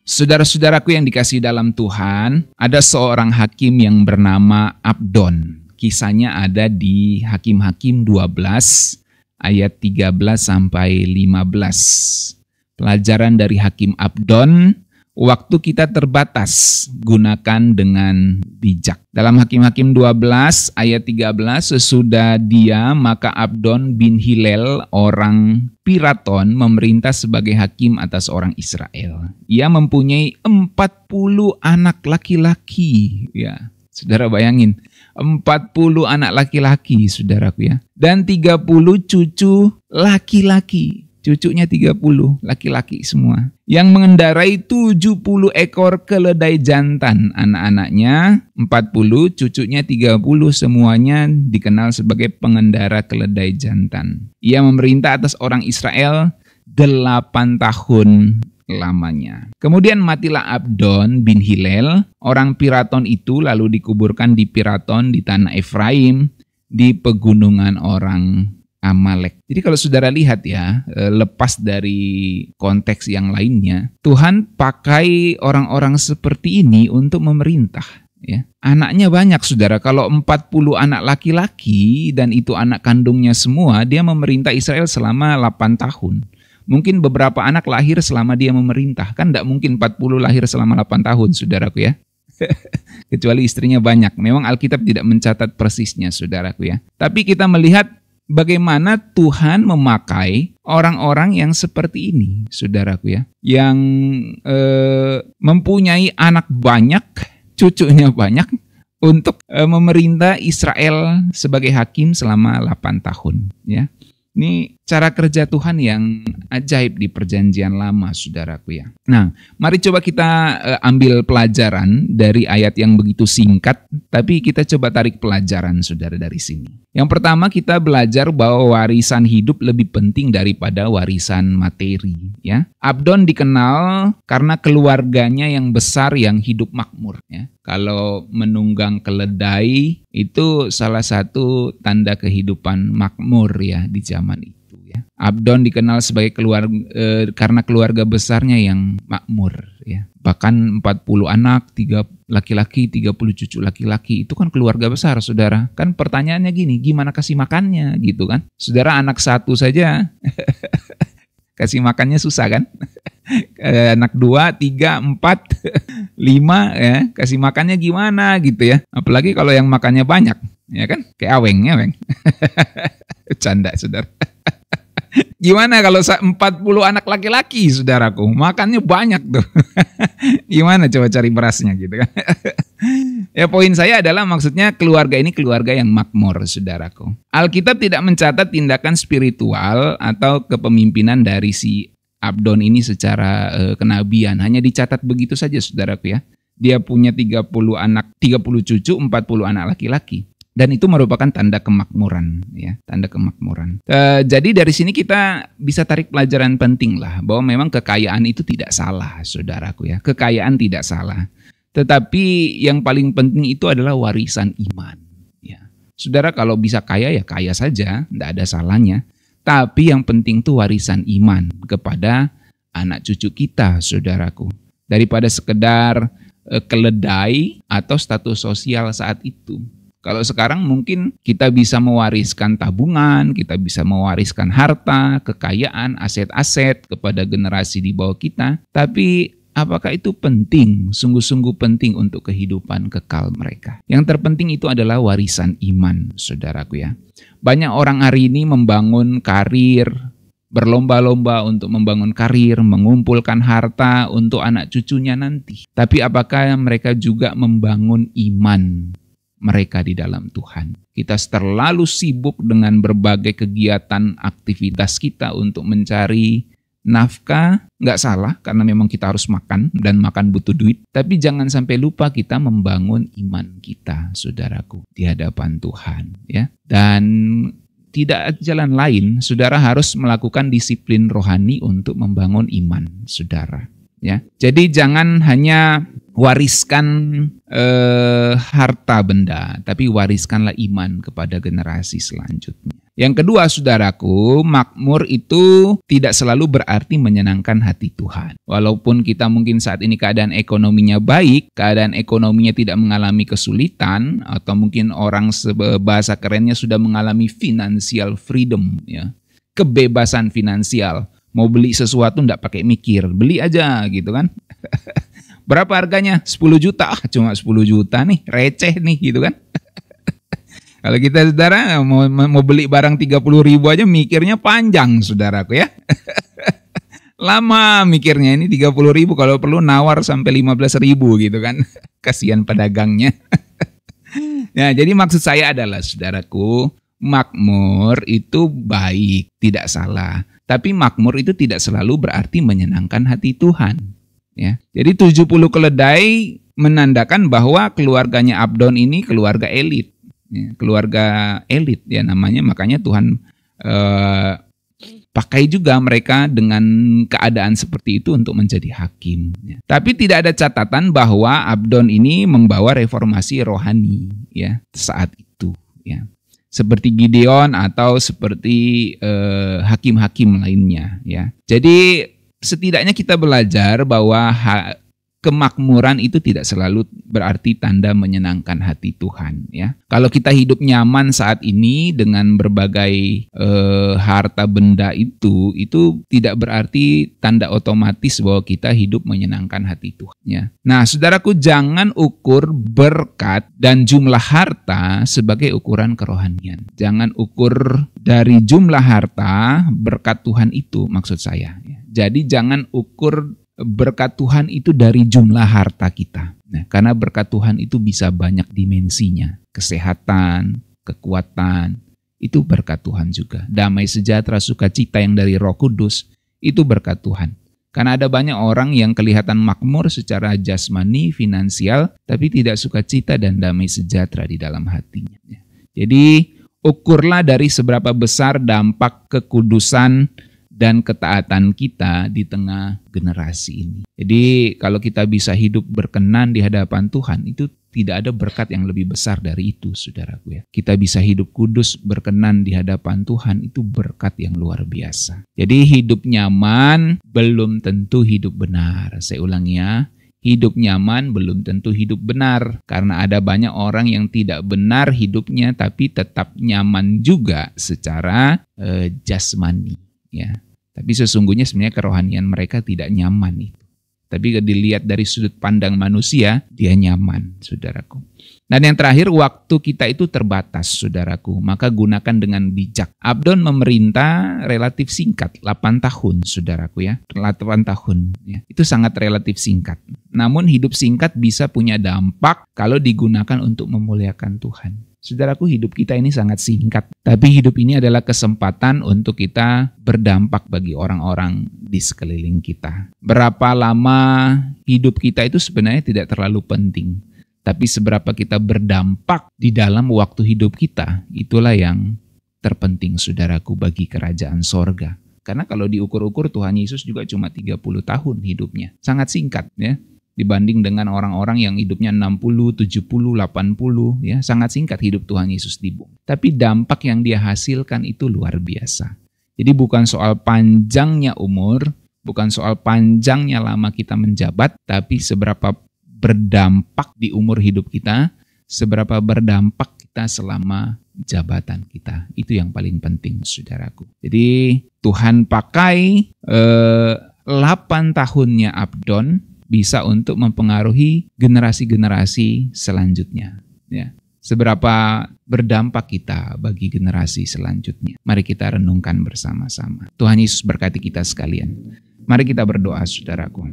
Saudara-saudaraku yang dikasihi dalam Tuhan, ada seorang hakim yang bernama Abdon. Kisahnya ada di Hakim-Hakim 12 ayat 13 sampai 15. Pelajaran dari Hakim Abdon, waktu kita terbatas, gunakan dengan bijak. Dalam Hakim-Hakim 12 ayat 13, sesudah dia maka Abdon bin Hilel orang Piraton memerintah sebagai hakim atas orang Israel. Ia mempunyai 40 anak laki-laki. Ya, saudara bayangin, 40 anak laki-laki, saudaraku ya. Dan 30 cucu laki-laki. Cucunya 30, laki-laki semua. Yang mengendarai 70 ekor keledai jantan. Anak-anaknya 40, cucunya 30, semuanya dikenal sebagai pengendara keledai jantan. Ia memerintah atas orang Israel 8 tahun lamanya. Kemudian matilah Abdon bin Hilel, orang Piraton itu, lalu dikuburkan di Piraton di tanah Efraim, di pegunungan orang Amalek. Jadi kalau saudara lihat ya, lepas dari konteks yang lainnya, Tuhan pakai orang-orang seperti ini untuk memerintah. Ya. Anaknya banyak, saudara. Kalau 40 anak laki-laki dan itu anak kandungnya semua, dia memerintah Israel selama 8 tahun. Mungkin beberapa anak lahir selama dia memerintah. Kan tidak mungkin 40 lahir selama 8 tahun, saudaraku ya. Kecuali istrinya banyak. Memang Alkitab tidak mencatat persisnya, saudaraku ya. Tapi kita melihat bagaimana Tuhan memakai orang-orang yang seperti ini, saudaraku ya. Yang mempunyai anak banyak, cucunya banyak, untuk memerintah Israel sebagai hakim selama 8 tahun. Ya. Ini cara kerja Tuhan yang ajaib di perjanjian lama, saudaraku ya. Nah, mari coba kita ambil pelajaran dari ayat yang begitu singkat, tapi kita coba tarik pelajaran, saudara, dari sini. Yang pertama, kita belajar bahwa warisan hidup lebih penting daripada warisan materi. Ya, Abdon dikenal karena keluarganya yang besar yang hidup makmur. Ya. Kalau menunggang keledai itu salah satu tanda kehidupan makmur ya di zaman itu. Ya. Abdon dikenal sebagai karena keluarga besarnya yang makmur. Ya. Bahkan 40 anak, 3 laki-laki, 30 cucu laki-laki, itu kan keluarga besar, saudara. Kan pertanyaannya gini, gimana kasih makannya gitu kan? Saudara anak satu saja, kasih makannya susah kan? Anak 2, 3, 4, 5 ya, kasih makannya gimana gitu ya. Apalagi kalau yang makannya banyak, ya kan? Kayak aweng. Canda, saudara. Gimana kalau 40 anak laki-laki, saudaraku? Makannya banyak tuh. Gimana coba cari berasnya gitu kan? Ya, poin saya adalah maksudnya keluarga ini keluarga yang makmur, saudaraku. Alkitab tidak mencatat tindakan spiritual atau kepemimpinan dari si Abdon ini secara kenabian. Hanya dicatat begitu saja, saudaraku ya. Dia punya 30 cucu, 40 anak laki-laki. Dan itu merupakan tanda kemakmuran, ya, tanda kemakmuran. Jadi dari sini kita bisa tarik pelajaran penting lah, bahwa memang kekayaan itu tidak salah, saudaraku ya. Kekayaan tidak salah. Tetapi yang paling penting itu adalah warisan iman. Ya. Saudara kalau bisa kaya ya kaya saja, tidak ada salahnya. Tapi yang penting itu warisan iman kepada anak cucu kita, saudaraku. Daripada sekedar keledai atau status sosial saat itu. Kalau sekarang mungkin kita bisa mewariskan tabungan, kita bisa mewariskan harta, kekayaan, aset-aset kepada generasi di bawah kita. Tapi apakah itu penting, sungguh-sungguh penting untuk kehidupan kekal mereka? Yang terpenting itu adalah warisan iman, saudaraku ya. Banyak orang hari ini membangun karir, berlomba-lomba untuk membangun karir, mengumpulkan harta untuk anak cucunya nanti. Tapi apakah mereka juga membangun iman mereka di dalam Tuhan? Kita terlalu sibuk dengan berbagai kegiatan aktivitas kita untuk mencari nafkah. Nggak salah karena memang kita harus makan dan makan butuh duit. Tapi jangan sampai lupa kita membangun iman kita, saudaraku, di hadapan Tuhan. Ya. Dan tidak jalan lain, saudara harus melakukan disiplin rohani untuk membangun iman, saudara. Ya. Jadi jangan hanya wariskan harta benda, tapi wariskanlah iman kepada generasi selanjutnya. Yang kedua, saudaraku, makmur itu tidak selalu berarti menyenangkan hati Tuhan. Walaupun kita mungkin saat ini keadaan ekonominya baik, keadaan ekonominya tidak mengalami kesulitan, atau mungkin orang bahasa kerennya sudah mengalami financial freedom, ya, kebebasan finansial. Mau beli sesuatu enggak pakai mikir, beli aja gitu kan. Berapa harganya? 10 juta, cuma 10 juta nih, receh nih gitu kan. Kalau kita saudara mau beli barang 30.000 aja mikirnya panjang saudaraku ya. Lama mikirnya, ini 30.000 kalau perlu nawar sampai 15.000 gitu kan. Kasihan pedagangnya. Nah, jadi maksud saya adalah saudaraku, makmur itu baik, tidak salah. Tapi makmur itu tidak selalu berarti menyenangkan hati Tuhan. Ya. Jadi 70 keledai menandakan bahwa keluarganya Abdon ini keluarga elit. Keluarga elit ya namanya, makanya Tuhan pakai juga mereka dengan keadaan seperti itu untuk menjadi hakim. Tapi tidak ada catatan bahwa Abdon ini membawa reformasi rohani ya saat itu ya, seperti Gideon atau seperti hakim-hakim lainnya ya. Jadi setidaknya kita belajar bahwa kemakmuran itu tidak selalu berarti tanda menyenangkan hati Tuhan ya. Kalau kita hidup nyaman saat ini dengan berbagai harta benda itu tidak berarti tanda otomatis bahwa kita hidup menyenangkan hati Tuhan ya. Nah, saudaraku, jangan ukur berkat dan jumlah harta sebagai ukuran kerohanian. Jangan ukur dari jumlah harta berkat Tuhan itu, maksud saya ya. Jadi jangan ukur berkat Tuhan itu dari jumlah harta kita. Nah, karena berkat Tuhan itu bisa banyak dimensinya. Kesehatan, kekuatan, itu berkat Tuhan juga. Damai sejahtera, sukacita yang dari Roh Kudus, itu berkat Tuhan. Karena ada banyak orang yang kelihatan makmur secara jasmani, finansial, tapi tidak sukacita dan damai sejahtera di dalam hatinya. Jadi, ukurlah dari seberapa besar dampak kekudusan dan ketaatan kita di tengah generasi ini. Jadi kalau kita bisa hidup berkenan di hadapan Tuhan, itu tidak ada berkat yang lebih besar dari itu, saudaraku ya. Kita bisa hidup kudus berkenan di hadapan Tuhan, itu berkat yang luar biasa. Jadi hidup nyaman belum tentu hidup benar. Saya ulangi ya, hidup nyaman belum tentu hidup benar. Karena ada banyak orang yang tidak benar hidupnya tapi tetap nyaman juga secara jasmani. Ya, tapi sesungguhnya sebenarnya kerohanian mereka tidak nyaman itu. Tapi kalau dilihat dari sudut pandang manusia, dia nyaman, saudaraku. Dan yang terakhir, waktu kita itu terbatas, saudaraku. Maka gunakan dengan bijak. Abdon memerintah relatif singkat, 8 tahun, saudaraku ya. 8 tahun, ya. Itu sangat relatif singkat. Namun hidup singkat bisa punya dampak kalau digunakan untuk memuliakan Tuhan. Saudaraku, hidup kita ini sangat singkat, tapi hidup ini adalah kesempatan untuk kita berdampak bagi orang-orang di sekeliling kita. Berapa lama hidup kita itu sebenarnya tidak terlalu penting, tapi seberapa kita berdampak di dalam waktu hidup kita, itulah yang terpenting, saudaraku, bagi kerajaan sorga. Karena kalau diukur-ukur Tuhan Yesus juga cuma 30 tahun hidupnya, sangat singkat ya. Dibanding dengan orang-orang yang hidupnya 60, 70, 80, ya, sangat singkat hidup Tuhan Yesus di bumi. Tapi dampak yang dia hasilkan itu luar biasa. Jadi bukan soal panjangnya umur, bukan soal panjangnya lama kita menjabat, tapi seberapa berdampak di umur hidup kita, seberapa berdampak kita selama jabatan kita. Itu yang paling penting, saudaraku. Jadi Tuhan pakai 8 tahunnya Abdon bisa untuk mempengaruhi generasi-generasi selanjutnya. Ya. Seberapa berdampak kita bagi generasi selanjutnya. Mari kita renungkan bersama-sama. Tuhan Yesus berkati kita sekalian. Mari kita berdoa, saudaraku.